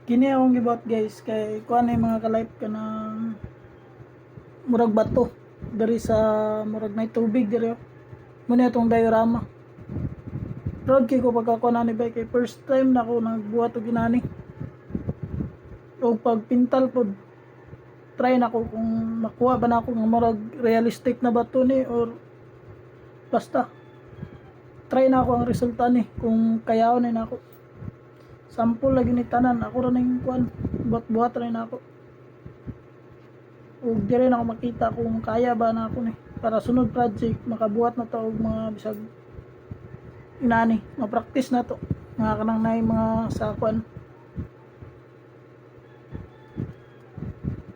Kini akong gibuhat guys kay kuan ay mga ka-life ka ng murag bato diri sa murag may tubig diri. Muna itong diorama. Proud kay ko pagkakuha ni bay kay first time na ako nagbuhat og ginani. O pagpintal pod try na ko kung makuha ba na ako ng murag realistic na bato ni or basta try na ako ang resulta ni kung kayaw na ako. Sample lagi ni tanan ako ra ning kuan buhat-buhat ra na ako. Ug dire na ako makita kung kaya ba na ako ni para sunod project makabuhat na to og mga bisag inani ma-practice na to nga kanang nay mga sa kuan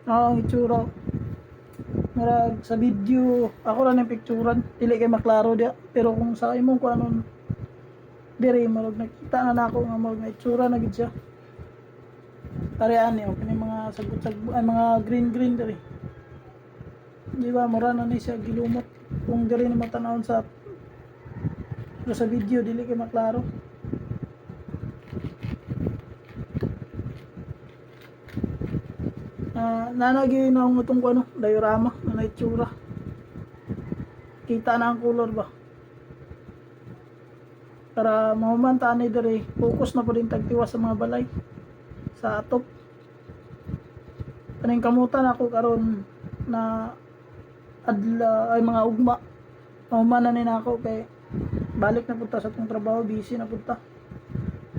ang itsura murag sa video ako ra ning picturean dili kay maklaro dia pero kung sa imong kuanon dire murag nakita na nako nga murag na itsura na gid siya parehan ni kini mga sagot-sagot ay mga green dire di ba mura na ni siya gilumot kung dire ni matanawon sa pero sa video dili kay maklaro. Nanagi na akong itong ano, diorama na itsura. Kita na ang color ba? Para mahumantaan ni dire, focus na po din tagtiwa sa mga balay sa atop. Kaning kamutan ako karon na adla ay mga ugma. Mahuman na ni nako kay balik na punta sa tong trabaho, busy na punta.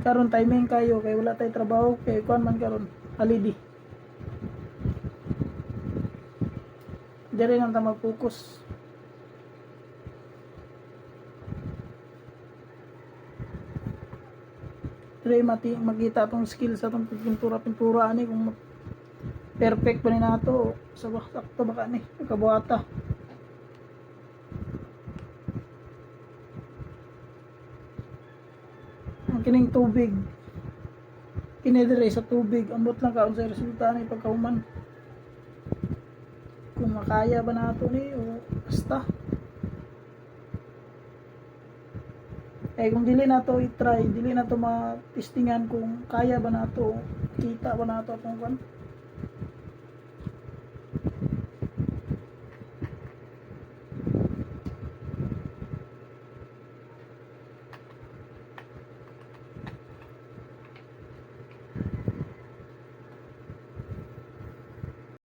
Karon timing kayo kay wala tay trabaho kay kuan man karon holiday. Dire nang ta mag-focus. Dire makita tong skill sa tong pintura ani kung perfect ba ni nato sa sakto ba ni kabuhata. Ang kining tubig kini dire sa tubig ambot lang kaon sa resulta ni pagkahuman kung makaya ba nato ni o basta kung dili nato i-try dili nato ma-testingan kung kaya ba nato kita ba nato atong kan